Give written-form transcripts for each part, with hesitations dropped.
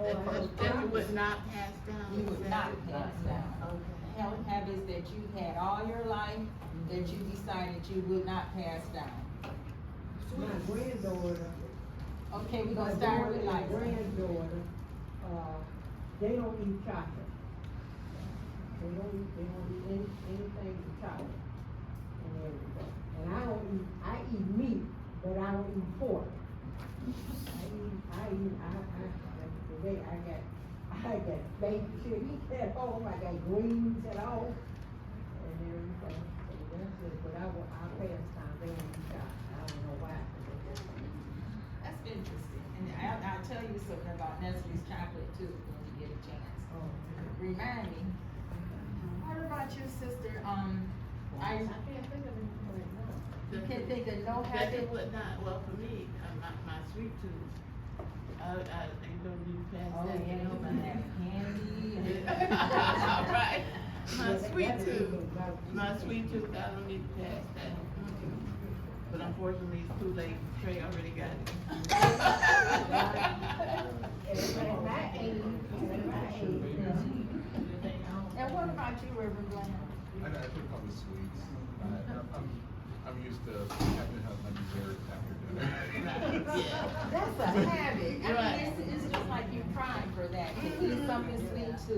That you would not pass down. You would not pass down. Okay. Health habits that you had all your life, that you decided you would not pass down. My granddaughter. Okay, we're gonna start with My Liza. granddaughter, they don't eat chocolate. They don't eat anything with chocolate and everything. And I eat meat, but I don't eat pork. Today I got baked chicken at home, I got greens at home, and everything. So that's it, but I pass time, they don't eat chocolate, I don't know why. That's interesting, and I'll tell you something about Nestle's chocolate too, when you get a chance. Oh. Remind me, what about your sister, I can't think of anything right now. you can't think of no That habit? it would not, well, for me, my sweet tooth, I don't need to pass Oh, that. yeah, to nobody nobody. have candy. Right, my Yeah, sweet that is tooth, about- my sweet tooth, I don't need to pass that. But unfortunately, it's too late, Trey already got it. At my age, And what about you, Reverend Glenn? I took a couple of sweets. I'm used to having to have my dessert after dinner. Yeah. That's a habit. I Right. mean, it's just like you crying for that, to eat something sweet to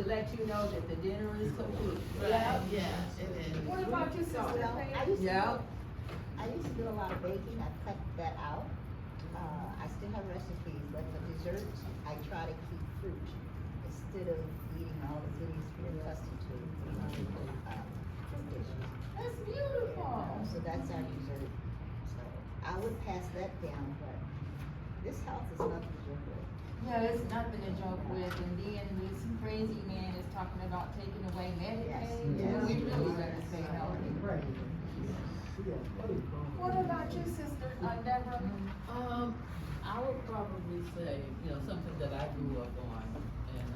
let you know that the dinner is complete. Right, yeah, it is. What about you, sister? Well, I used to Yeah. I used to do a lot of baking, I cut that out. I still have recipes, but for desserts, I try to keep fruit instead of eating all the goodies we're accustomed to, fruit dishes. That's beautiful. So that's our dessert. So I would pass that down, but this house is nothing to joke with. Yeah, it's nothing to joke with, and then this crazy man is talking about taking away Medicaid. Yes. We really better stay healthy. What about you, sister, Deborah? I would probably say, something that I grew up on, and,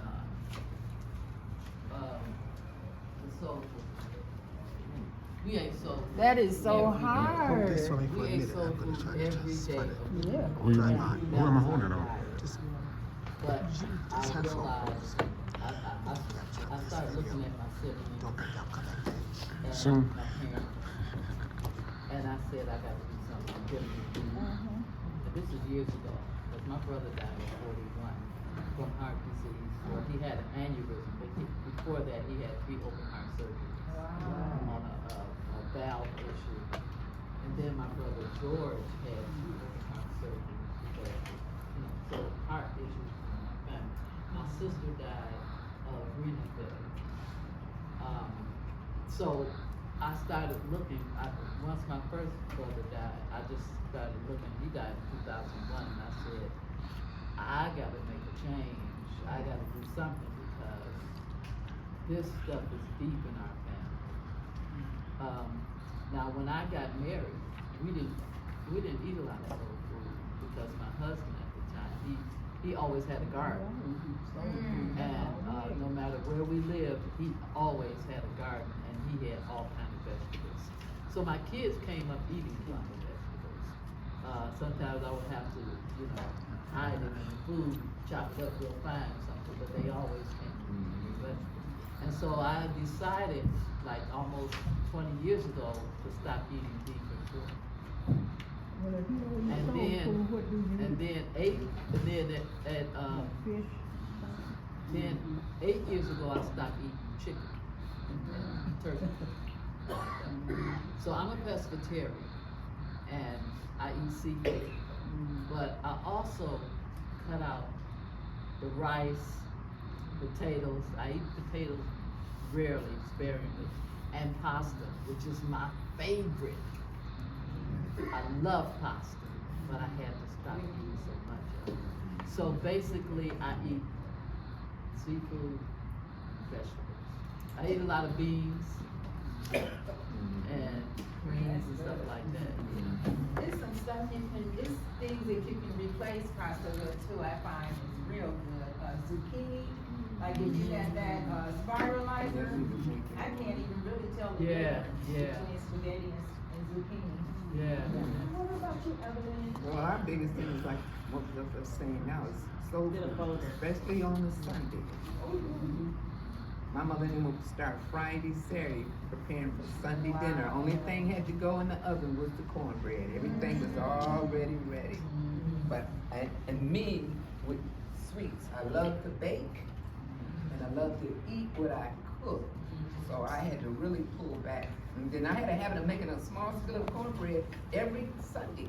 the soul food. We ate soul food. That is so every day. hard. This way for We a ate minute. soul I'm gonna food try to every just day. find it. Yeah. Who am I? Who am I holding on? Just, Just but I have some. realized, I started looking at my siblings don't back out. Come back. and Soon. my parents, and I said I got to do something different. And this is years ago, because my brother died at 41 from heart disease. Or he had an aneurysm, but before that he had 3 open heart surgeries on a valve issue. And then my brother George had 2 open heart surgeries because, so heart issues in my family. My sister died of renal failure. So I started looking, once my first brother died, I just started looking, he died in 2001, and I said, I gotta make a change, I gotta do something because this stuff is deep in our family. Now when I got married, we didn't eat a lot of soul food because my husband at the time, he always had a garden. And no matter where we lived, he always had a garden, and he had all kinds of vegetables. So my kids came up eating plenty of vegetables. Sometimes I would have to, hide them in the food, chop it up real fine or something, but they always came to eat vegetables. And so I decided, like almost 20 years ago, to stop eating beef and pork. Well, if you don't eat And soul then, food, what do you eat? and then Fish? then 8 years ago, I stopped eating chicken and turkey. So I'm a pescatarian, and I eat seafood, but I also cut out the rice, potatoes. I eat potatoes rarely, sparingly, and pasta, which is my favorite. I love pasta, but I had to stop eating so much of it. So basically, I eat seafood, vegetables. I eat a lot of beans and greens and stuff like that. There's some stuff there's things that you can replace pasta with too, I find is real good. Zucchini, like if you had that spiralizer, I can't even really tell the Yeah, difference yeah. between spaghetti and and zucchini. Yeah. What about you, Evelyn? Well, our biggest thing is like most of us are saying now is soul food, especially on a Sunday. My mother and them would start Friday, Saturday, preparing for Sunday dinner. Only thing had to go in the oven was the cornbread. Everything was already ready. But, and me, with sweets, I love to bake, and I love to eat what I cook. So I had to really pull back. And then I had a habit of making a small skillet of cornbread every Sunday.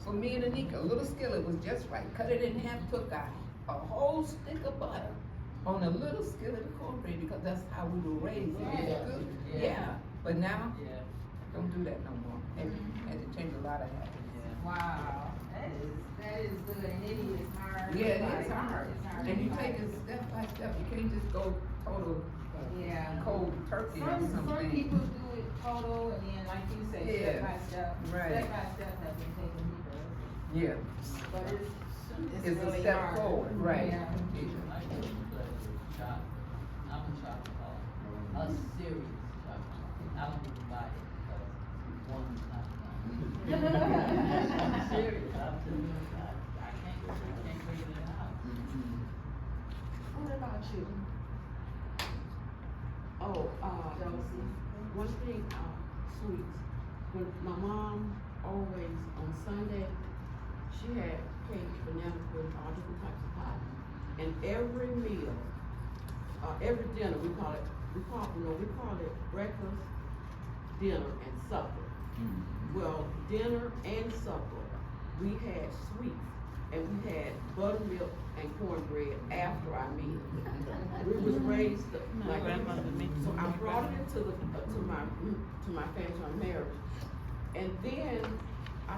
So me and Anika, a little skillet was just right. Cut it in half, took a whole stick of butter on a little skillet of cornbread because that's how we were raised. It was good. Yeah. But now, Yeah. don't do that no more. Had to change a lot of habits. Wow, that is good, and it is hard. Yeah, it is hard. It's hard. And you take it step by step. You can't just go total Yeah. cold turkey or Some something. people do it total, and then like you say, Yeah. step by step. Right. Step by step has been taken deeper. Yeah. But It's it's a really step hard. forward, right. Yeah. I'm a chocolate, a serious chocolate. I don't even buy it because one's not enough. I'm serious, I'm serious. I can't figure it out. What about you? Oh, Josie. one thing, sweets. When my mom always on Sunday, she had cake, banana pudding, all different types of pie. And every meal, every dinner, we call it breakfast, dinner, and supper. Well, dinner and supper, we had sweets, and we had buttermilk and cornbread after our meal. We was raised My like, grandmother made so I my brought it into to my family, to my marriage, and then I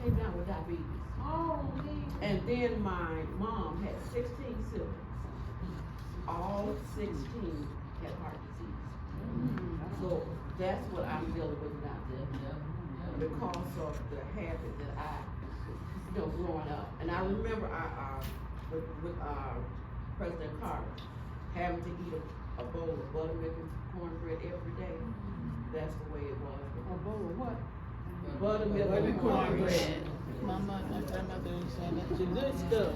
came down with diabetes. Oh, man. And then my mom had 16 siblings. All 16 had heart disease. So that's what I'm dealing with now, because of the habit that I, growing up. And I remember with President Carter, having to eat a bowl of buttermilk and cornbread every day. That's the way it was. A bowl of what? Buttermilk and cornbread. My grandmother said that's the good stuff.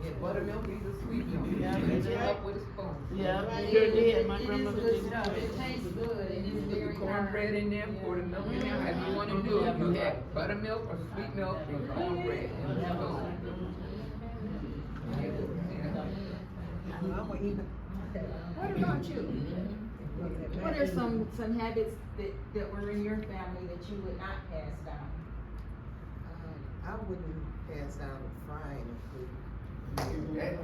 Yeah, buttermilk is a sweet milk. Yeah, Mix it yeah. up with a spoon. Yeah, sure did. My It is grandmother good did. stuff. It tastes good, and it's Put the very cornbread in there, pour the milk in there, however you wanna do it. You have buttermilk or sweet milk and cornbread in the spoon. What about you? What are some habits that were in your family that you would not pass down? I wouldn't pass down frying food. That's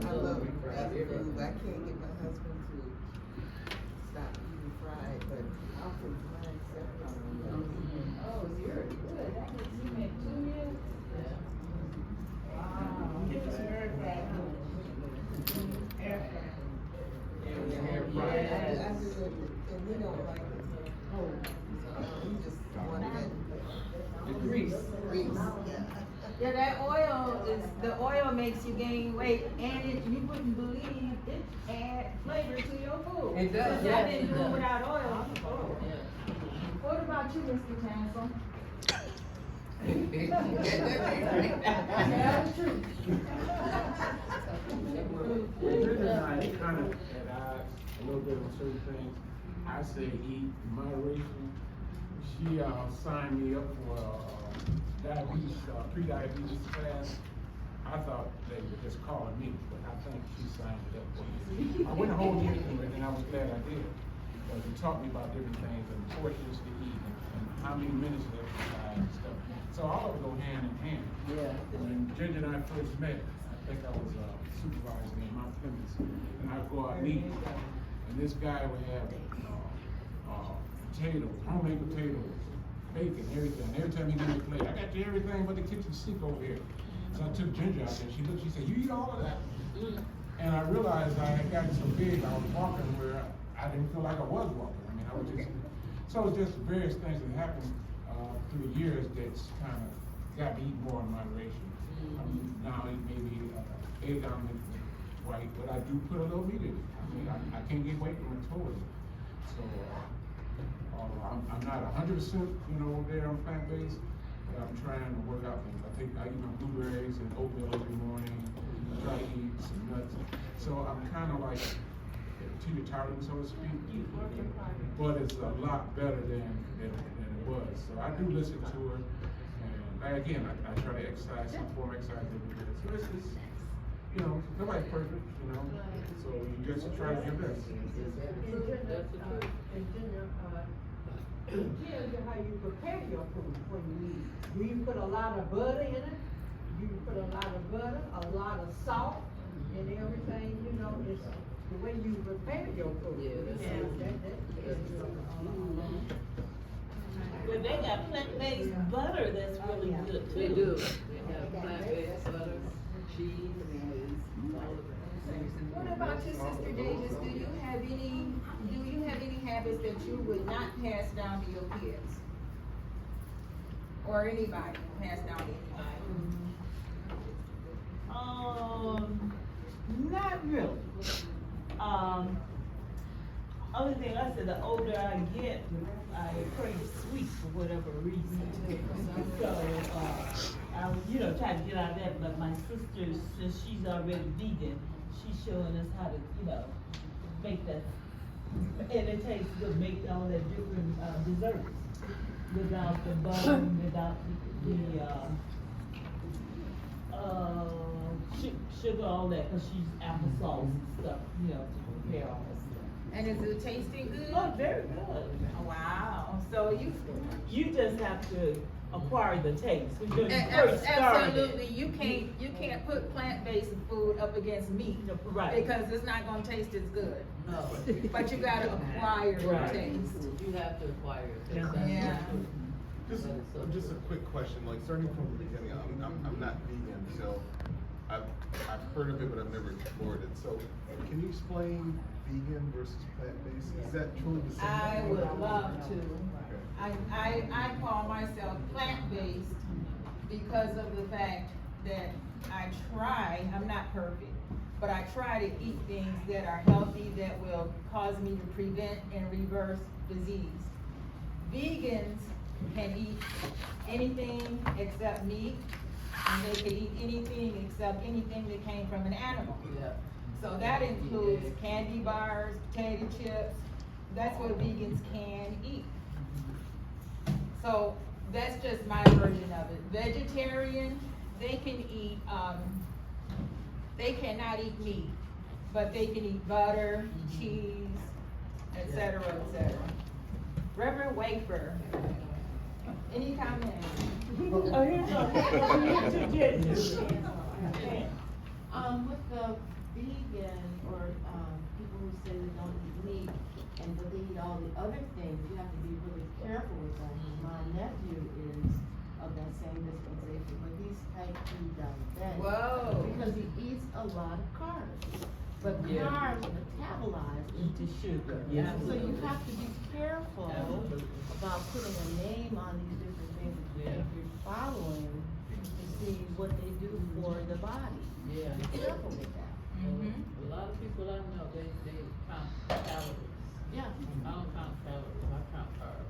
I love fried food. I can't get my husband to stop eating fried, but I'll put fried stuff on. Oh, you're good. That makes you make 2 meals? Wow. Get us an air fryer. Air fryer. I do it, and we don't like it. Oh, we just want that Grease. grease. Yeah, that the oil makes you gain weight, and you wouldn't believe it add flavor to your food. It does. Because I didn't do it without oil. Oh. What about you, Mr. Chancellor? Tell the truth. The reason I kind of at odds a little bit on certain things, I say eat in moderation. She signed me up for diabetes, pre-diabetes class. I thought they were just calling me, but I think she signed it up for me. I went a whole year through it, and I was glad I did. Because it taught me about different things and portions to eat and how many minutes of exercise and stuff. So all of it go hand in hand. Yeah. When Ginger and I first met, I think I was supervising in Mount Clemens, and I'd go out and eat. And this guy would have potatoes, homemade potatoes, bacon, everything. Every time he gave me a plate, I got you everything but the kitchen sink over here. So I took Ginger out there. She looked, she said, "You eat all of that?" And I realized I had gotten so big, I was walking where I didn't feel like I was walking. I mean, I was just, so it's just various things that happened through the years that's kind of got me eat more in moderation. Now eat maybe egg omelet, right, but I do put a little meat in it. I mean, I can't get away from it totally. So, I'm not 100%, there on plant-based, but I'm trying to work out things. I eat my blueberries and oatmeal every morning. I try to eat some nuts. So I'm kind of like teeter-tottering, so to speak. But it's a lot better than it was. So I do listen to her, and again, I try to exercise, some form of exercise every day. So it's just, nobody's perfect, so you just try to do your best. Tell you how you prepare your food when you eat. Do you put a lot of butter in it? Do you put a lot of butter, a lot of salt, and everything, it's the way you prepare your food. But they got plant-based butter that's really good too. They do. They have plant-based butter, cheese, What about you, Sister Dejas? Do you have any habits that you would not pass down to your kids? Or anybody, pass down to anybody? Not really. Only thing I said, the older I get, I crave sweet for whatever reason. So, I try to get out of that, but my sister, since she's already vegan, she's showing us how to, make that, and it tastes good, make all the different, desserts without the butter, without the, sugar, all that, cause she's applesauce and stuff, to prepare all that stuff. And is it tasting good? Oh, very good. Wow, so You just have to acquire the taste. When you A- first started. Absolutely, you can't put plant-based food up against meat. Right. Because it's not gonna taste as good. No. But you gotta acquire the Right. taste. You have to acquire it. Yeah. Just a quick question, like starting from the beginning, I'm not vegan, so I've heard of it, but I've never explored it. So can you explain vegan versus plant-based? Is that truly the same? I thing? would love to. Okay. I call myself plant-based because of the fact that I'm not perfect, but I try to eat things that are healthy, that will cause me to prevent and reverse disease. Vegans can eat anything except meat, and they can eat anything except anything that came from an animal. Yeah. So that includes candy bars, potato chips, that's what vegans can eat. So that's just my version of it. Vegetarian, they can eat, they cannot eat meat, but they can eat butter, cheese, et cetera, et cetera. Reverend Wafer, any comments? Oh, here's With the vegan or people who say they don't eat meat and but they eat all the other things, you have to be really careful with that. My nephew is of that same dispensation, but he's type 2 diabetic. Whoa. Because he eats a lot of carbs. But Yeah. carbs metabolize into sugar. Yeah, so you have to be careful about putting a name on these different things that you're following to see what they do for the body. Yeah. Be careful with that. A lot of people I know, they count calories. Yeah. I don't count calories, I count carbs.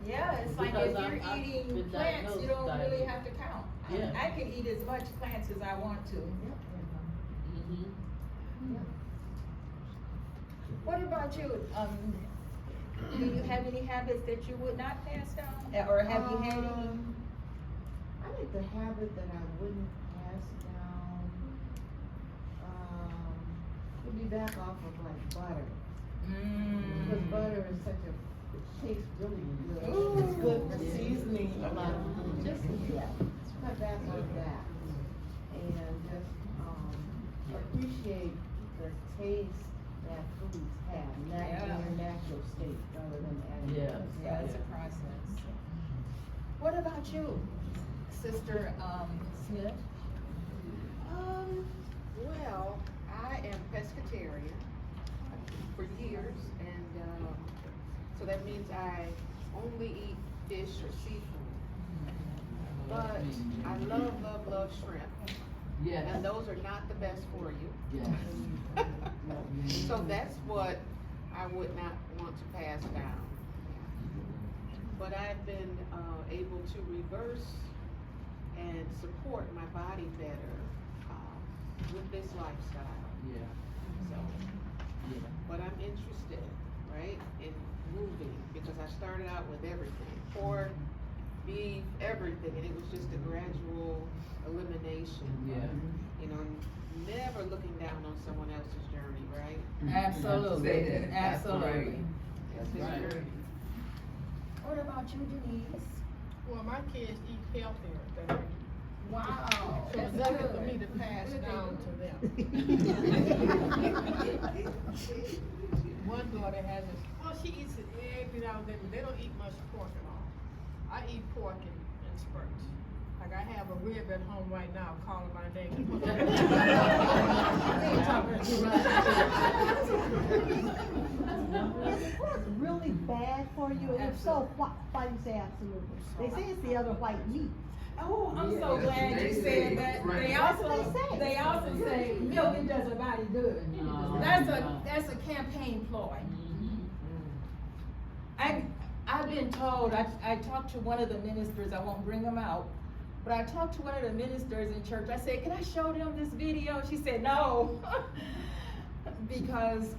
Yeah, it's like Because if you're I've eating been plants, you diagnosed don't really diabetic. have to count. Yeah. I can eat as much plants as I want to. What about you? Do you have any habits that you would not pass down? Or have you had any? I think the habit that I wouldn't pass down, would be back off of like butter. Because butter is such a, it tastes really good. It's good for seasoning a lot of food. Just, cut back on that. And just, appreciate the taste that foods have, in their natural state rather than adding. Yeah, it's a process. What about you, Sister Smith? Well, I am pescatarian for years, and so that means I only eat fish or seafood. But I love shrimp. Yes. And those are not the best for you. Yes. So that's what I would not want to pass down. But I've been able to reverse and support my body better with this lifestyle. Yeah. So, Yeah. but I'm interested, right, in moving, because I started out with everything, pork, beef, everything, and it was just a gradual elimination. Yeah. You know, never looking down on someone else's journey, right? Absolutely, Say that. That's absolutely. It's his Right. journey. What about you, Denise? Well, my kids eat healthier than I do. Wow, So that's it's nothing for me good. to pass down to them. One daughter has a, well, she eats it every now and then, but they don't eat much pork at all. I eat pork in spurts. Like I have a rib at home right now calling my name. Is pork really bad for you? And if so, why do you say absolutely? They say it's the other white meat. Oh, I'm so Yeah, glad they you say said it. that. Right. They That's what also, they say. they also say milk it does a body good. No, That's no. that's a campaign ploy. I've been told, I talked to one of the ministers, I won't bring them out, but I talked to one of the ministers in church. I said, can I show them this video? She said, no. Because,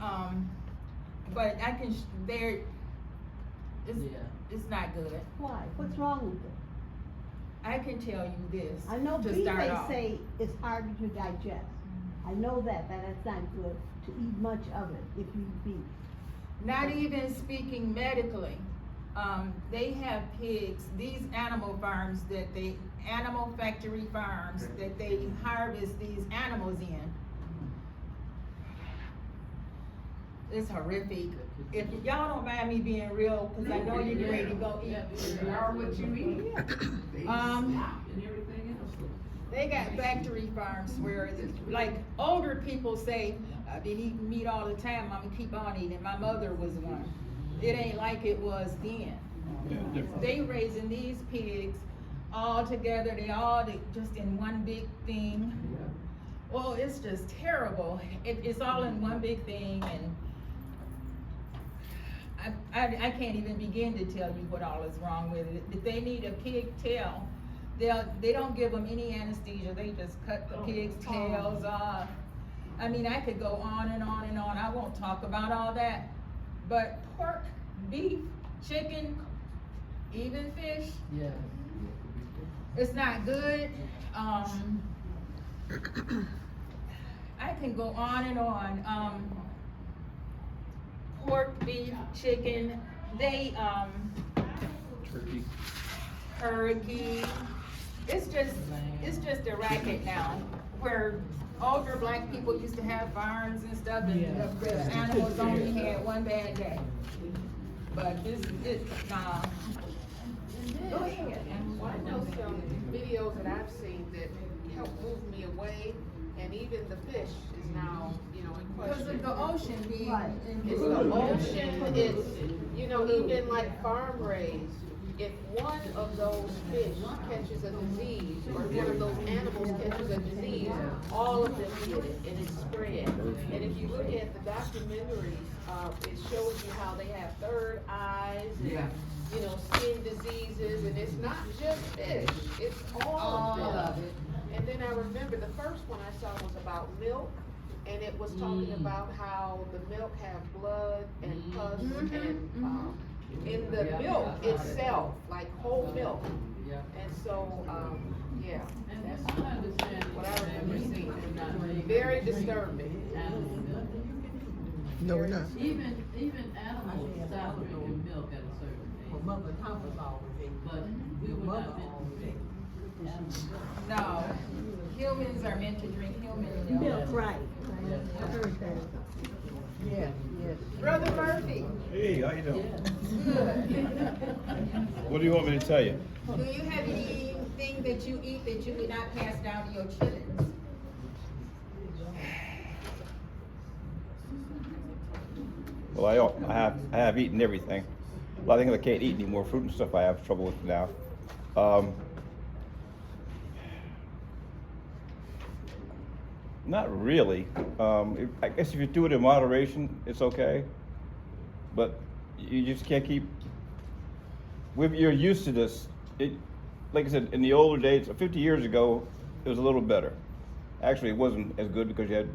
but I can, it's not good. Why? What's wrong with it? I can tell you this. I know to beef, start they off. say it's harder to digest. I know that that's not good to eat much of it if you eat beef. Not even speaking medically, they have pigs, these animal farms animal factory farms that they harvest these animals in. It's horrific. If y'all don't mind me being real, cause I know you're ready to go eat. You are what you eat. And everything else. They got factory farms where, like, older people say, I've been eating meat all the time, I'ma keep on eating. My mother was one. It ain't like it was then. They raising these pigs all together, they just in one big thing. Well, it's just terrible. It's all in one big thing, and I can't even begin to tell you what all is wrong with it. If they need a pig tail, they don't give them any anesthesia, they just cut the pig's tails off. I mean, I could go on and on and on, I won't talk about all that. But pork, beef, chicken, even fish, Yeah. it's not good. I can go on and on. Pork, beef, chicken, turkey. It's just a racket now, where older black people used to have farms and stuff, and the animals only had one bad day. But go ahead. I know some videos that I've seen that help move me away, and even the fish is now, in Because question. of the ocean being. It's the ocean, it's, even like farm raised, if one of those fish catches a disease, or one of those animals catches a disease, all of them get it, and it's spread. And if you look at the documentaries, it shows you how they have third eyes, and, skin diseases, and it's not just fish, it's all of them. And then I remember the first one I saw was about milk, and it was talking about how the milk have blood and pus and, in the milk itself, like whole milk. Yeah. And so, And that's I understand what I remember seeing. not being Very disturbing. animal milk. No, we're not. Even animals stop drinking milk at a certain age. Mother Thomas always ate. But we were not meant to drink animal milk. No, humans are meant to drink human milk. Right. I heard that. Yeah, yes. Brother Murphy, Hey, how you doing? good. What do you want me to tell you? Do you have anything that you eat that you would not pass down to your children? Well, I have eaten everything. A lot of things I can't eat anymore. Fruit and stuff I have trouble with now. Not really. I guess if you do it in moderation, it's okay. But you just can't keep. You're used to this. Like I said, in the older days, 50 years ago, it was a little better. Actually, it wasn't as good because you had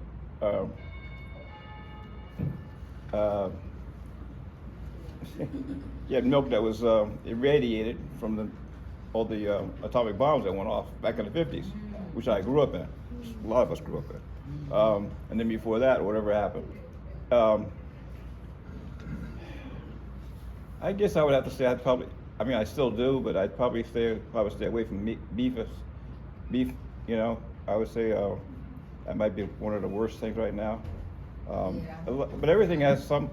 you had milk that was irradiated from all the atomic bombs that went off back in the 50s, which I grew up in. A lot of us grew up in. And then before that, whatever happened. I guess I would have to say I still do, but I'd probably stay away from beef. Beef, I would say that might be one of the worst things right now. But everything has some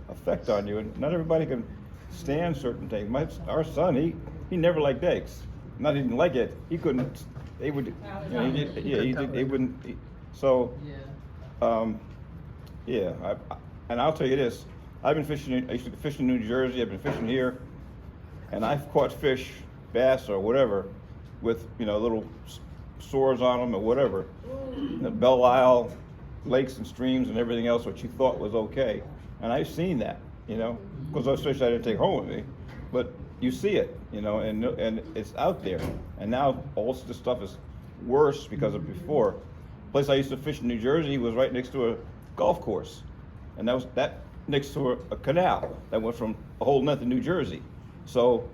effect on you, and not everybody can stand certain things. Our son, he never liked eggs. Not even like it. He couldn't. They would, they wouldn't. So, and I'll tell you this. I've been fishing. I used to fish in New Jersey. I've been fishing here, and I've caught fish, bass or whatever, with little sores on them or whatever. The Belle Isle lakes and streams and everything else, what you thought was okay, and I've seen that, because those fish I didn't take home with me, but you see it, and it's out there, and now all this stuff is worse because of before. The place I used to fish in New Jersey was right next to a golf course, and that next to a canal that went from a whole length of New Jersey. So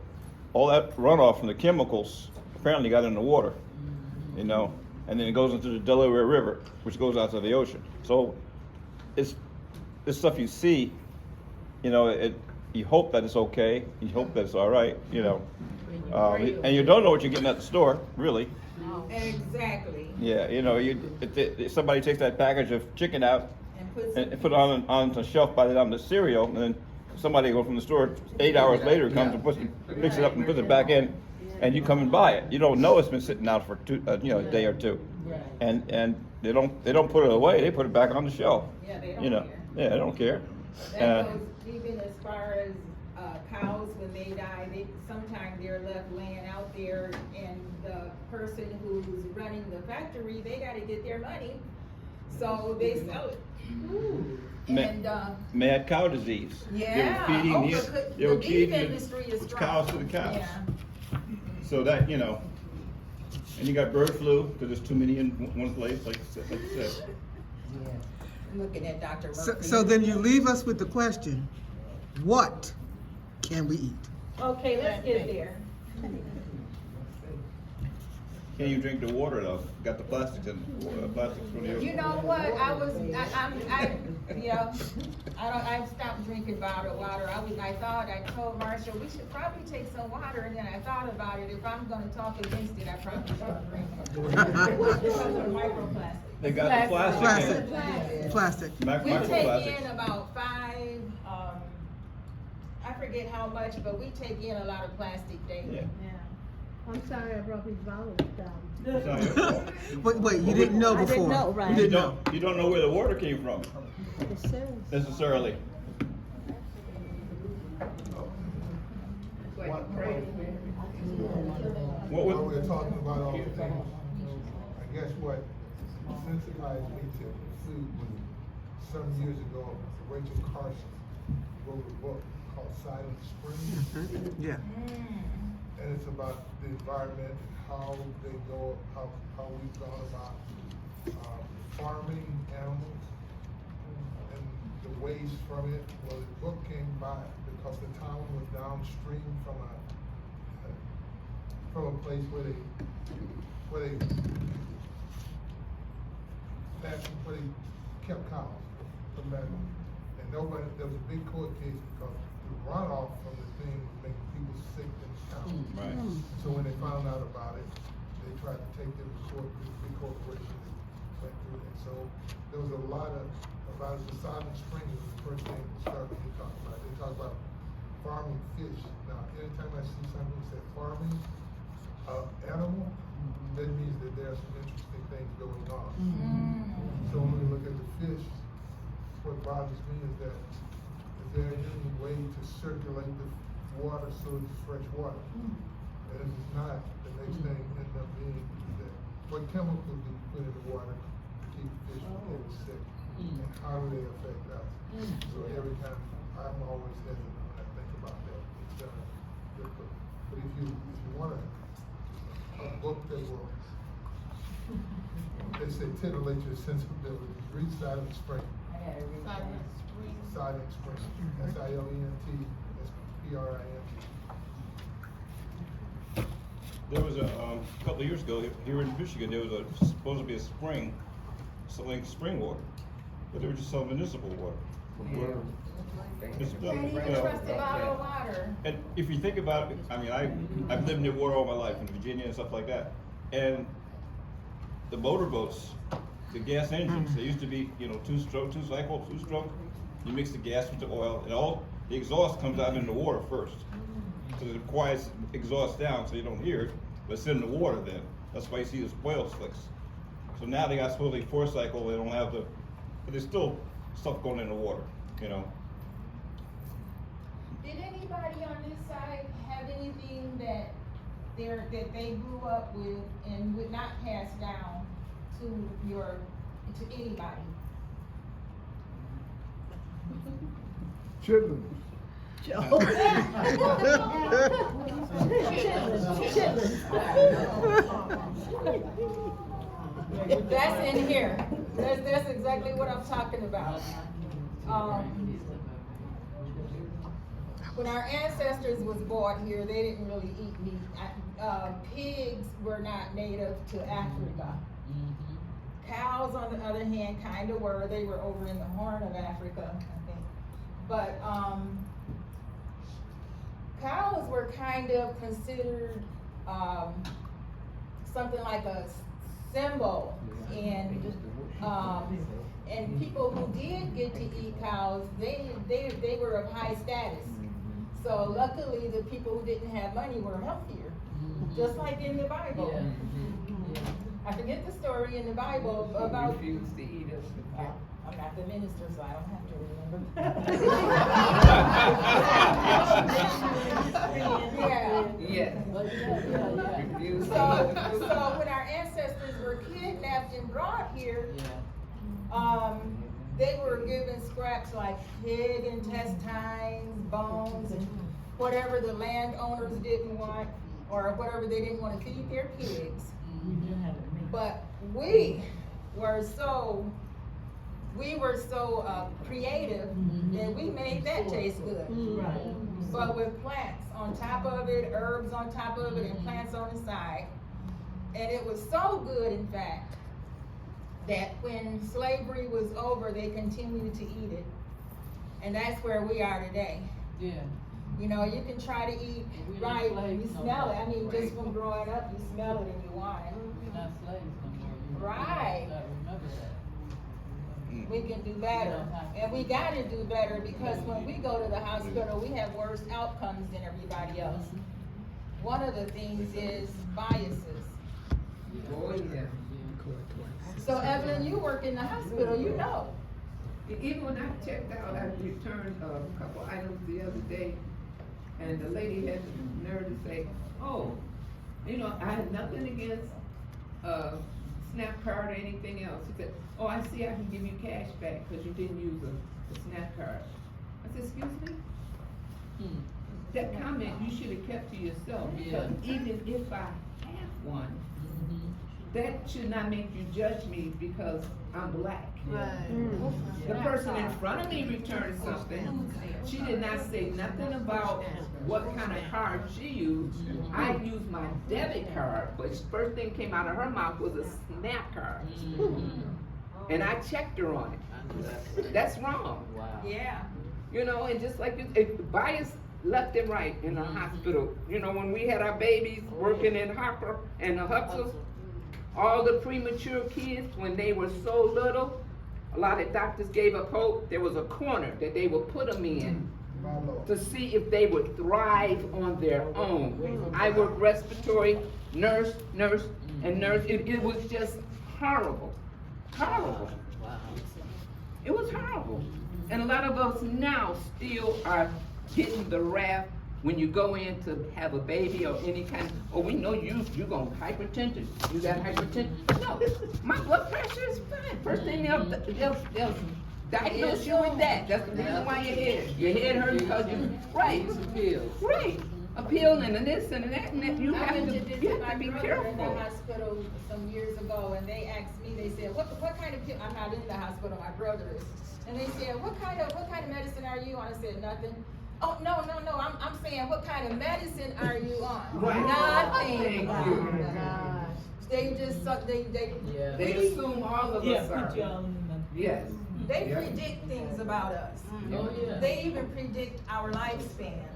all that runoff from the chemicals apparently got in the water, and then it goes into the Delaware River, which goes out to the ocean. So it's this stuff you see, you hope that it's okay, you hope that it's all right, and you don't know what you're getting at the store, really. Exactly. Yeah, if somebody takes that package of chicken out and put it on the shelf by the time the cereal, and then somebody go from the store 8 hours later comes and picks it up and puts it back in, and you come and buy it. You don't know it's been sitting out for a day or two, and they don't put it away. They put it back on the shelf. Yeah, they don't care. Yeah, they don't care. That goes even as far as cows when they die. Sometimes they're left laying out there, and the person who's running the factory, they got to get their money, so they sell it. And mad cow disease. Yeah, they were the beef feeding industry is strong. cows to the cows. Yeah. So that and you got bird flu because there's too many in one place, like you said. Yeah. I'm looking at Dr. So then you leave us with the question, what can we eat? Okay, let's get there. Can you drink the water though? Got the plastics in plastics from the You know what? I've stopped drinking bottled water. I told Marshall we should probably take some water, and then I thought about it. If I'm gonna talk against it, I probably shouldn't drink it. Because of microplastics. They got the Plastic. We take in about 5, I forget how much, but we take in a lot of plastic daily. Yeah. I'm sorry I brought these bottles down. Wait, you didn't know before. I didn't know, right? You don't know where the water came from It says. necessarily. What we're talking about all the things, I guess what sensitized me to food was some years ago, Rachel Carson wrote a book called Silent Spring. Yeah. And it's about the environment, how we've gone about farming animals and the waste from it. Well, the book came by because the town was downstream from a place where they kept cows from that. And there was a big court case because the runoff from the thing was making people sick in the town. Right. So when they found out about it, they tried to take them to court, the big corporation went through it. So there was a lot about the Silent Spring was the first thing that started to talk about. They talk about farming fish. Now, anytime I see something that says farming animal, that means that there are some interesting things going on. So when we look at the fish, what bothers me is that is there any way to circulate the water so it's fresh water? And if it's not, the next thing ends up being that what chemicals do you put in the water to keep keep fish from getting sick? And how do they affect us? So every time, I'm always hesitant when I think about that. It's, but if you want a book that will, they say titillate your sensibilities, read Silent Spring. Silent Spring, SILENT, SPRING. There was a couple of years ago here in Michigan. There was supposed to be a spring selling spring water, but they were just selling municipal water. It's, Can't even trust the bottled water. And if you think about it, I mean, I've lived near water all my life in Virginia and stuff like that, and the motorboats, the gas engines, they used to be, you know, two stroke. You mix the gas with the oil, and all the exhaust comes out in the water first. So it quiets exhaust down so you don't hear it, but it's in the water then. That's why you see those oil slicks. So now they got supposedly 4-cycle, they don't have the, but there's still stuff going in the water, you know. Did anybody on this side have anything that they grew up with and would not pass down to anybody? Children. That's in here. That's exactly what I'm talking about. When our ancestors was born here, they didn't really eat meat. Pigs were not native to Africa. Cows, on the other hand, kind of were. They were over in the Horn of Africa, I think. But cows were kind of considered something like a symbol, and people who did get to eat cows, they were of high status. So luckily, the people who didn't have money were healthier, just like in the Bible. I forget the story in the Bible about. Refused to eat us. I'm not the minister, so I don't have to remember. Yes. So when our ancestors were kidnapped and brought here, they were given scraps like pig intestines, bones, and whatever the landowners didn't want, or whatever they didn't want to feed their pigs. But we were so creative that we made that taste good. But with plants on top of it, herbs on top of it, and plants on the side. And it was so good, in fact, that when slavery was over, they continued to eat it. And that's where we are today. Yeah. You know, you can try to eat right, you smell it. I mean, just from growing up, you smell it and you want it. We're not slaves no more. Right. Remember that. We can do better. And we gotta do better, because when we go to the hospital, we have worse outcomes than everybody else. One of the things is biases. Oh, yeah. So Evelyn, you work in the hospital, you know. Even when I checked out, I returned a couple items the other day, and the lady had the nerve to say, oh, you know, I had nothing against SNAP card or anything else. She said, oh, I see I can give you cash back because you didn't use a SNAP card. I said, excuse me? That comment you should have kept to yourself, because even if I have one, that should not make you judge me because I'm black. The person in front of me returned something. She did not say nothing about what kind of card she used. I used my debit card, but the first thing came out of her mouth was a SNAP card. And I checked her on it. That's wrong. Yeah. You know, and just like bias left and right in the hospital. You know, when we had our babies working in Hopper and the Hupsels, all the premature kids, when they were so little, a lot of doctors gave up hope. There was a corner that they would put them in to see if they would thrive on their own. I worked respiratory, nurse, and nurse. It was just horrible. Horrible. It was horrible. And a lot of us now still are getting the wrath when you go in to have a baby or any kind, oh, we know you gonna hypertension, you got hypertension. No, my blood pressure is fine. First thing they'll diagnose you with that. That's the reason why your head hurts because you, right. Right. A pill and this and that, you I have went to visit be my brother in the careful. hospital some years ago, and they asked me, they said, what kind of pill, I'm not in the hospital, my brother is. And they said, what kind of medicine are you on? I said, nothing. Oh, no, I'm saying, what kind of medicine are you on? Right. Nothing. Thank you. They just, They assume all of us are. Yes. They predict things about us. Oh, yeah. They even predict our lifespans.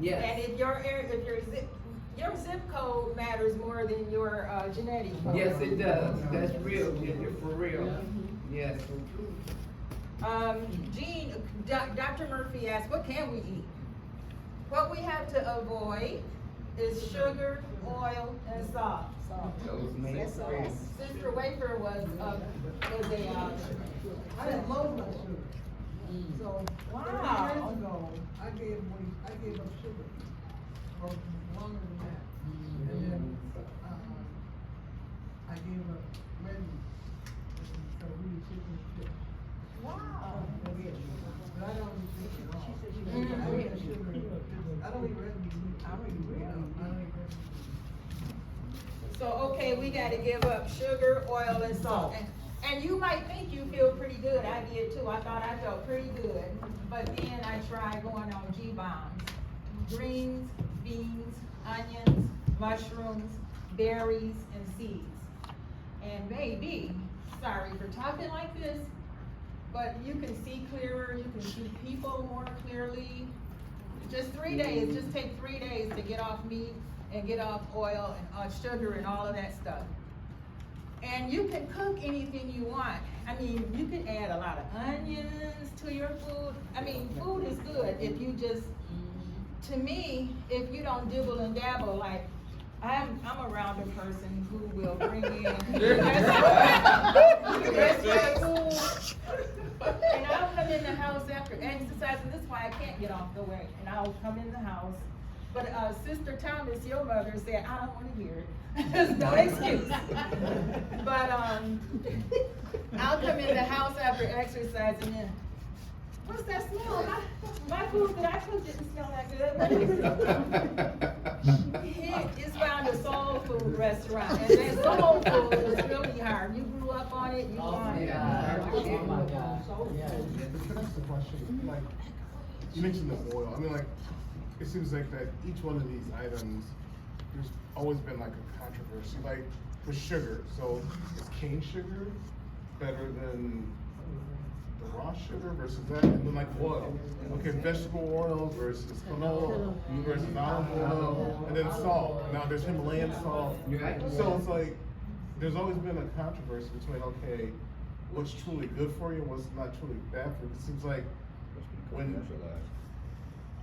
Yes. And if your zip code matters more than your genetic code. Yes, it does. That's real. You're for real. Yes. Jean, Dr. Murphy asked, what can we eat? What we have to avoid is sugar, oil, and salt. Those make That's all. sense. Sister Wafer was I had low blood sugar. So, Wow. 3 years ago, I gave up sugar for longer than that. And then, I gave up red meat. So we eat chicken and fish. Wow. But I don't eat fish at all. I don't eat sugar. I don't eat red meat. I don't eat red meat. So, okay, we gotta give up sugar, oil, and salt. And you might think you feel pretty good. I did too. I thought I felt pretty good. But then I tried going on G-bombs. Greens, beans, onions, mushrooms, berries, and seeds. And maybe, sorry for talking like this, but you can see clearer, you can see people more clearly. Just 3 days, just take 3 days to get off meat and get off oil and sugar and all of that stuff. And you can cook anything you want. I mean, you can add a lot of onions to your food. I mean, food is good if you just, to me, if you don't dibble and dabble, like, I'm a rounder person who will bring in restaurant food. And I'll come in the house after exercising. This is why I can't get off the weight. And I'll come in the house. But Sister Thomas, your mother, said, I don't want to hear it. There's no excuse. But I'll come in the house after exercising and what's that smell? My food that I cooked didn't smell that good. What is it? It's found a soul food restaurant, and that soul food is really hard. You grew up on it, you want it. Oh my God. Yeah. Can I ask the question? Like, you mentioned the oil. I mean, like, it seems like that each one of these items, there's always been like a controversy. Like, with sugar, so is cane sugar better than the raw sugar versus that? And then like oil. Okay, vegetable oil versus canola versus olive oil, and then salt. Now there's Himalayan salt. So it's like, there's always been a controversy between, okay, what's truly good for you and what's not truly bad for you. It seems like when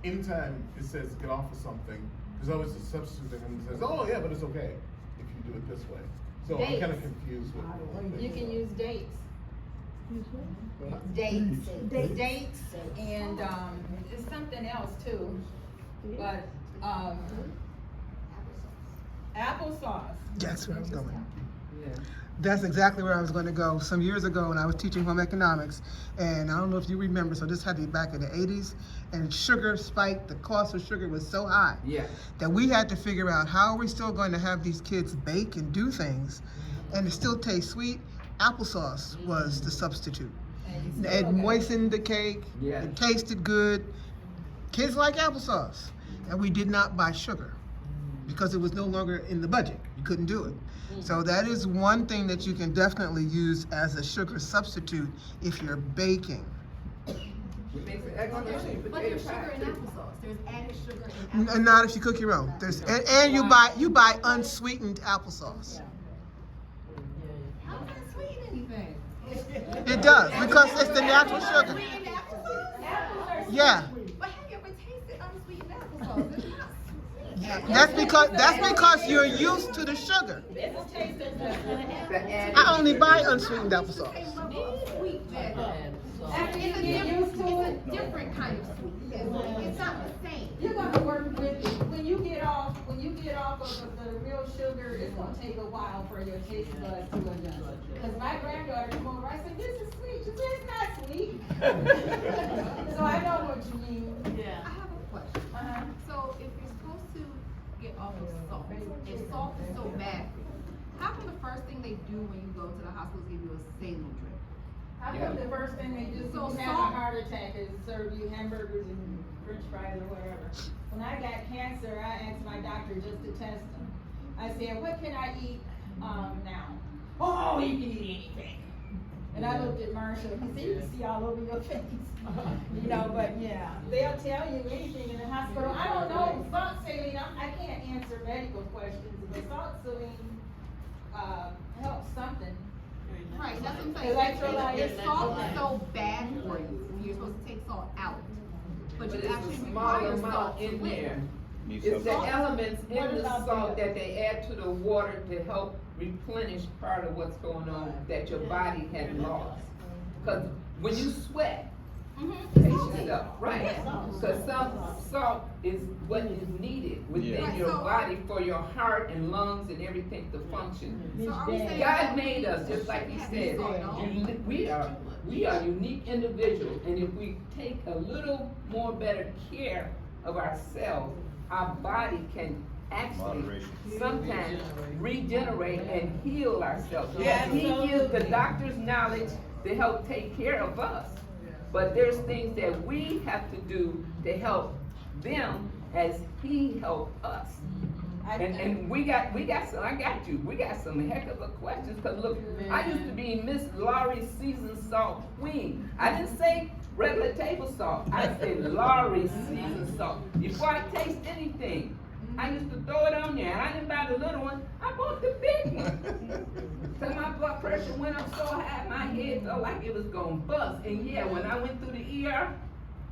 anytime it says get off of something, there's always a substitute that comes and says, oh yeah, but it's okay if you do it this way. So I'm kind of confused with. You can use dates. Dates, and it's something else too. But applesauce. That's where I was going. Yeah. That's exactly where I was going to go. Some years ago when I was teaching home economics, and I don't know if you remember, so this had to be back in the 80s, and sugar spiked, the cost of sugar was so high that we had to figure out how are we still going to have these kids bake and do things and it still tastes sweet. Applesauce was the substitute. It moistened the cake, it tasted good. Kids like applesauce. And we did not buy sugar because it was no longer in the budget. You couldn't do it. So that is one thing that you can definitely use as a sugar substitute if you're baking. But there's sugar in applesauce. There's added sugar in applesauce. And not if you cook your own. There's and you buy unsweetened applesauce. How can it sweeten anything? It does because it's the natural sugar. Yeah. But have you ever tasted unsweetened applesauce? It's not. That's because you're used to the sugar. I only buy unsweetened applesauce. It's a different kind of sweet. It's not the same. You're gonna work with it. When you get off of the real sugar, it's gonna take a while for your taste buds to adjust. Cause my granddaughter come over, I said, this is sweet. She said, it's not sweet. So I know what you mean. I have a question. So if you're supposed to get off of salt, if salt is so bad, how come the first thing they do when you go to the hospital is give you a saline drip? How come the first thing they do So when you have a salt- heart attack is serve you hamburgers and french fries or whatever? When I got cancer, I asked my doctor just to test them. I said, what can I eat, now? Oh, you can eat anything. And I looked at Marshall, he said, you can see all over your face. You know, but yeah, they'll tell you anything in the hospital. I don't know, salt saline, I can't answer medical questions, but salt saline, helps something. Right, that's what I'm saying. Electrolytes. If salt is so bad for you, you're supposed to take salt out. But you it's actually a small require amount salt to in live. there. Needs It's the some- elements What in the about salt the- that they add to the water to help replenish part of what's going on that your body had lost. Cause when you sweat, taste yourself, right? Cause some salt is what is needed within Yeah. your body for your heart and lungs and everything to function. So are we saying? God made us, just like he said, we are unique individuals, and if we take a little more better care of ourselves, our body can actually Moderation. sometimes regenerate and heal ourselves. Yeah, He gives the absolutely. doctor's knowledge to help take care of us, but there's things that we have to do to help them as he helped us. And we got some, I got you, we got some heck of a questions, cause look, I used to be Miss Laurie's seasoned salt queen. I didn't say regular table salt, I said Laurie's seasoned salt. Before I taste anything, I used to throw it on there, and I didn't buy the little one, I bought the big one. So my blood pressure went up so high, my head felt like it was gonna bust. And yeah, when I went through the ER,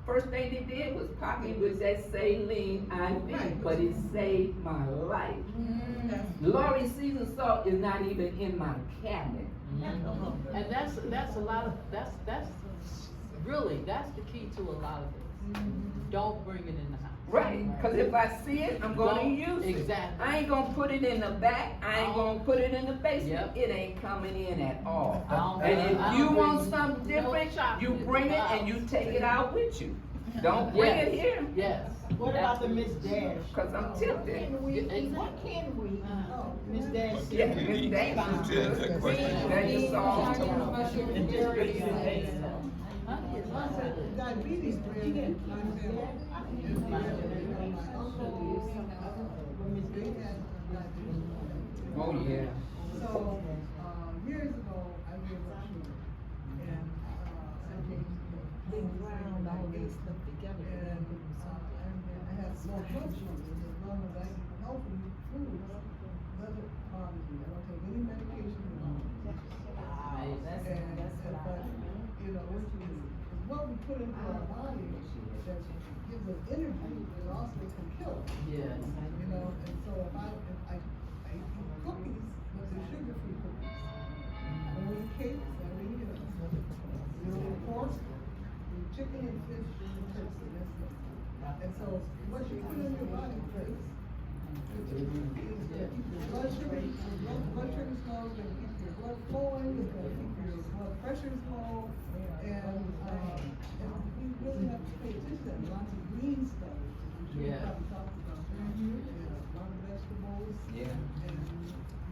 first thing they did was pop me with that saline IV, but it saved my life. Laurie's seasoned salt is not even in my cabinet. And that's a lot of, that's really, that's the key to a lot of this. Don't bring it in the house. Right, cause if I see it, I'm gonna Don't- use it. exactly. I ain't gonna put it in the back, I ain't gonna put it in the basement, Yep. it ain't coming in at all. I don't And bring- I if don't you bring want no something different, chocolate you in bring the it and house. you take it out with you. Don't bring it here, Yes. What about the Miss Dash? cause I'm tempted. What can we Miss Dash? Yeah, Miss Davis is good. That is all. Diabetes, Oh, yeah. So, years ago, I gave up sugar, and, Round all these stuff together. I had small blood sugars, as long as I eat healthy foods, doesn't bother me, I don't take any medication anymore. But, you know, what we put into our body that gives us energy, it also can kill us. Yes. You know, and so if I eat cookies, but they're sugar-free cookies. I don't eat cakes, I don't eat, you know, pork, chicken and fish and turkey, that's it. And so what you put in your body first is to keep your blood sugar, blood sugar's low, it's gonna keep your blood flowing, it's gonna keep your blood pressure's low, and we really have to pay attention to lots of green stuff, which we Yeah. probably talked about, and a lot of vegetables, Yeah. and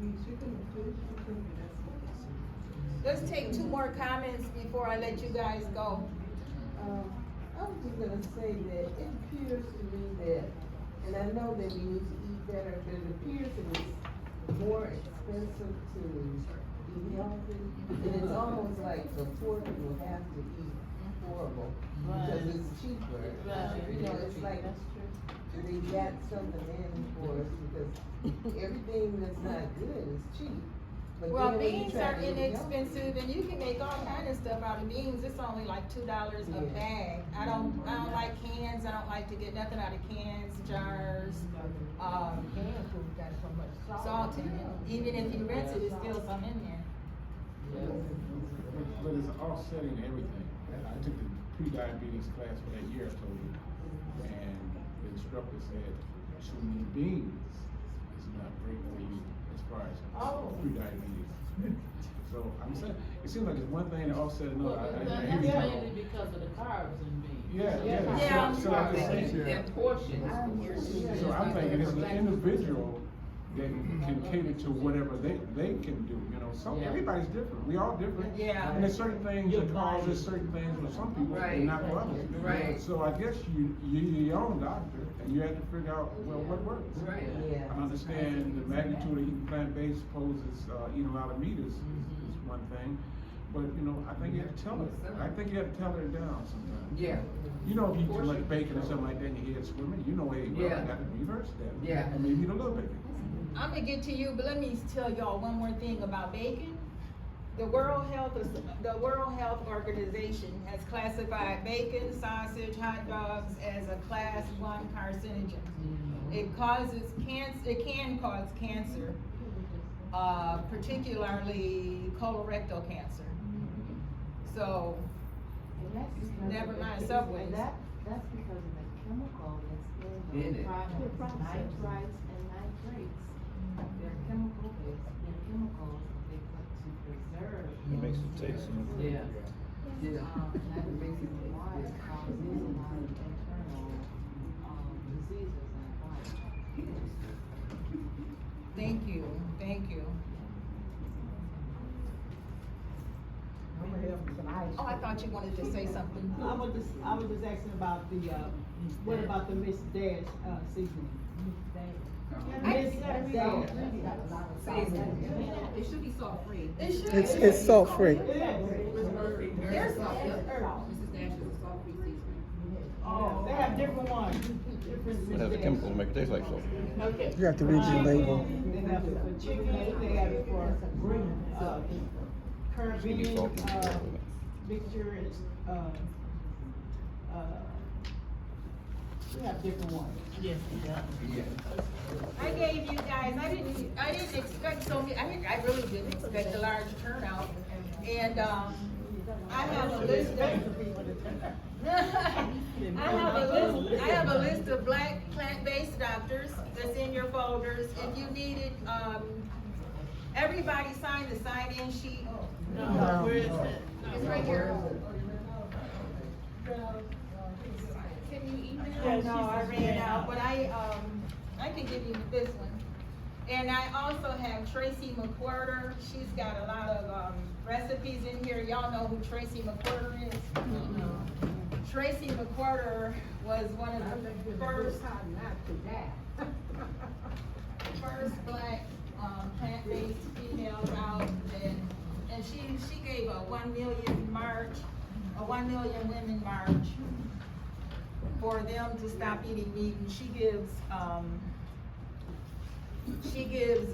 meat, chicken and fish, and turkey, that's it. Let's take two more comments before I let you guys go. I was just gonna say that it appears to me that, and I know that we need to eat better, but it appears that it's more expensive to be healthy. And it's almost like the poor people have to eat horrible because it's cheaper. You know, it's like they got something in for us because everything that's not good is cheap. But Well, then when you beans try are to eat healthy- inexpensive, and you can make all kind of stuff out of beans. It's only like $2 a bag. I don't like cans. I don't like to get nothing out of cans, jars. Canned food got so much Salt in it. Even if you rinse it, it's still some in there. But it's offsetting everything. I took the pre-diabetes class for that year, I told you, and the instructor said too many beans is not great for you as far as pre-diabetes. So I'm saying, it seems like it's one thing to offset another. That's I hear you. mainly because of the carbs in beans. Yeah. So I'm saying, Their portions. so I'm thinking it's an individual that can cater to whatever they can do, you know, everybody's different, we all different. Yeah. And there's certain things that causes certain things for some people and not for others. Right. So I guess you're your own doctor, and you have to figure out, well, what works. Right. I understand the magnitude of eating plant-based poses, eating a lot of meat is one thing, but you know, I think you have to tell it. I think you have to tell it down sometimes. Yeah. You know, if you eat too much bacon or something like that, and your head's swimming, you know, hey, well, I got to reverse that. Yeah. Or maybe eat a little bacon. I'm gonna get to you, but let me tell y'all one more thing about bacon. The World Health Organization has classified bacon, sausage, hot dogs as a class 1 carcinogen. It can cause cancer, particularly colorectal cancer. So, never mind Subways. That's because of the chemical that's in In the it. product, nitrites and nitrates. They're chemical based, they're chemicals that they put to preserve. It makes it taste. Yeah. Yeah. And that's the reason why it causes a lot of internal, diseases in the body. Thank you. Oh, I thought you wanted to say something. I was just asking about the, what about the Miss Dash, seasoning? Miss Dash. It should be salt free. It's salt free. There's Mrs. Dash is a salt free seasoning. Oh, they have different ones. It has the chemicals to make it taste like salt. Okay. You have to read your label. They have it for chicken, they have it for, Caribbean, mixture, we have different ones. Yes, yeah. I gave you guys, I didn't expect so many, I really didn't expect a large turnout. And, I have a list of, I have a list of Black plant-based doctors that's in your folders. If you needed, everybody signed the sign-in sheet. No, where is it? It's right here. Can you email? No, I ran out, but I can give you this one. And I also have Tracy McWhorter. She's got a lot of recipes in here. Y'all know who Tracy McWhorter is? Tracy McWhorter was one of the first Black plant-based females out, and she gave a 1 million march, a 1 million women march for them to stop eating meat, and she gives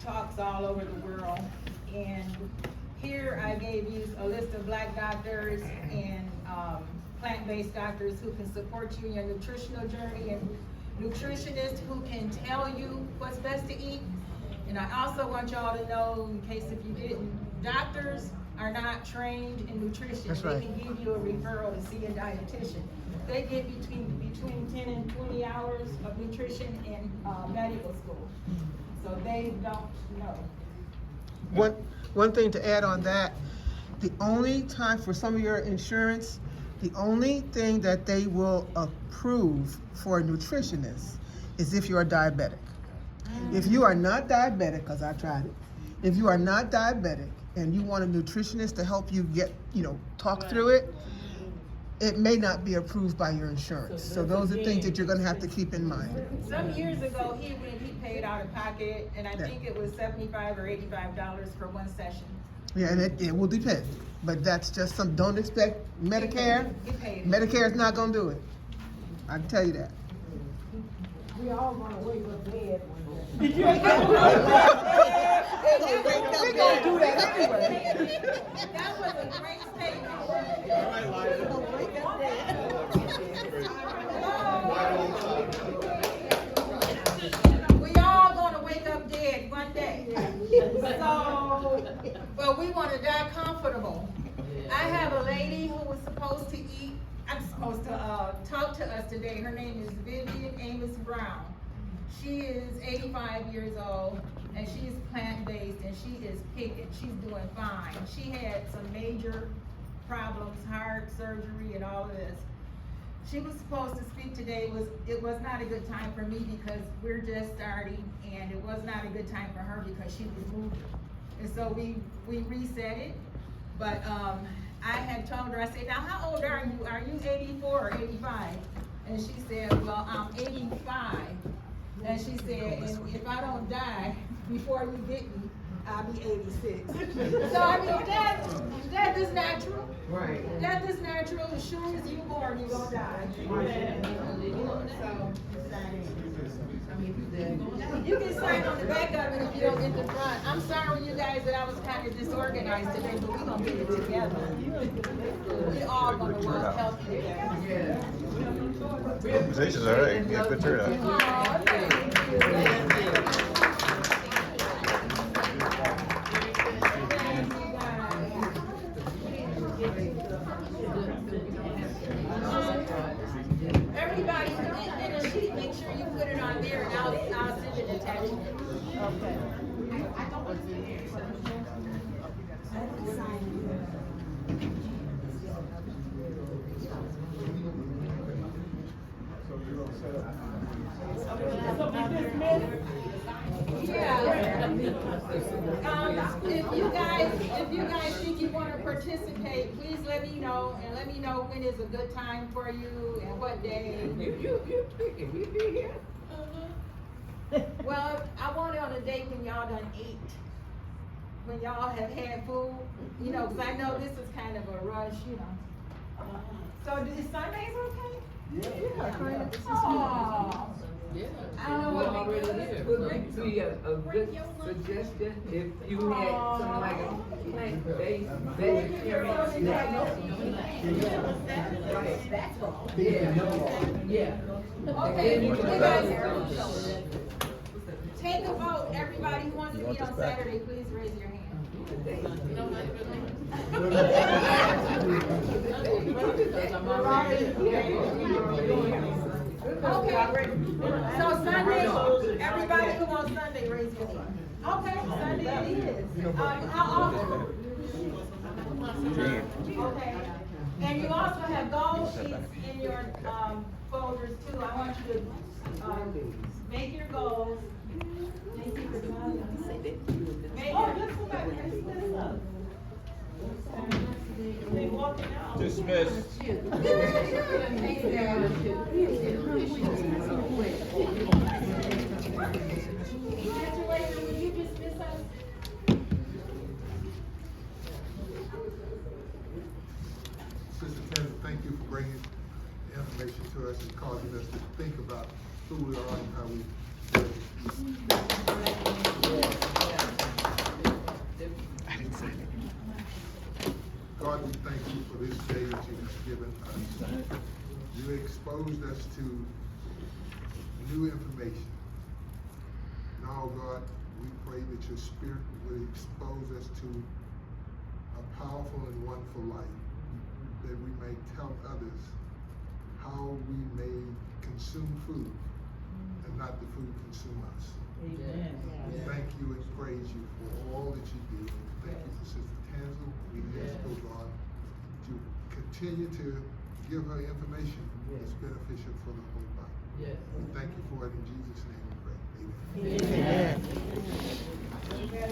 talks all over the world. And here I gave you a list of Black doctors and plant-based doctors who can support you in your nutritional journey, and nutritionists who can tell you what's best to eat. And I also want y'all to know, in case if you didn't, doctors are not trained in nutrition. That's right. They can give you a referral to see a dietitian. They get between 10 and 20 hours of nutrition in medical school. So they don't know. One thing to add on that, the only time for some of your insurance, the only thing that they will approve for a nutritionist is if you're diabetic. If you are not diabetic, because I tried it, if you are not diabetic and you want a nutritionist to help you get, talk through it, it may not be approved by your insurance. So those are things that you're gonna have to keep in mind. Some years ago, he paid out of pocket, and I think it was $75 or $85 for one session. Yeah, and it will depend, but that's just don't expect Medicare. Medicare is not gonna do it. I can tell you that. We all gonna wake up dead one day. Did you? We're gonna do that anyway. That was a great statement. We all gonna wake up dead one day. So, but we wanna die comfortable. I have a lady who was supposed to talk to us today. Her name is Vivian Amos Brown. She is 85 years old, and she's plant-based, and she is kicking. She's doing fine. She had some major problems, heart surgery and all of this. She was supposed to speak today. It was not a good time for me because we're just starting, and it was not a good time for her because she was moving. And so we reset it, but I had told her, I said, now how old are you? Are you 84 or 85? And she said, well, I'm 85. And she said, and if I don't die before you get me, I'll be 86. So I mean, that is natural. Right. That is natural. As sure as you're born, you're gonna die. You can sign on the back of it if you don't get the front. I'm sorry, you guys, that I was kind of disorganized today, but we're gonna get it together. We all gonna work healthy together. Organization's all right. Yeah, good turnout. Oh, thank you. Everybody, in a sheet, make sure you put it on there, and I'll send it attachment. Okay. If you guys think you want to participate, please let me know, and let me know when is a good time for you and what day. You pick it, we be here. Well, I want it on a day when y'all done ate, when y'all have had food, you know, because I know this is kind of a rush, you know. So is Sundays okay? Yeah. Oh. Yeah. I don't know what already here. Would it be a good suggestion if you had something like a plant-based vegetarian snack? Yeah. Okay, you guys, take a vote. Everybody who wants to be on Saturday, please raise your hand. Okay, so Sunday, everybody who wants Sunday, raise your hand. Okay, Sunday it is. How often? Okay, and you also have goal sheets in your folders too. I want you to make your goals. Dismissed. Sister Kendra, thank you for bringing the information to us and causing us to think about who we are and how we God, we thank you for this day that you have given us. You exposed us to new information. Now, God, we pray that your spirit would expose us to a powerful and wonderful light, that we may tell others how we may consume food and not the food consume us. Amen. We thank you and praise you for all that you do. Thank you for Sister Tansel. We ask, oh God, to continue to give her information that's beneficial for the whole body. Yes. We thank you for it in Jesus' name we pray. Amen. Amen.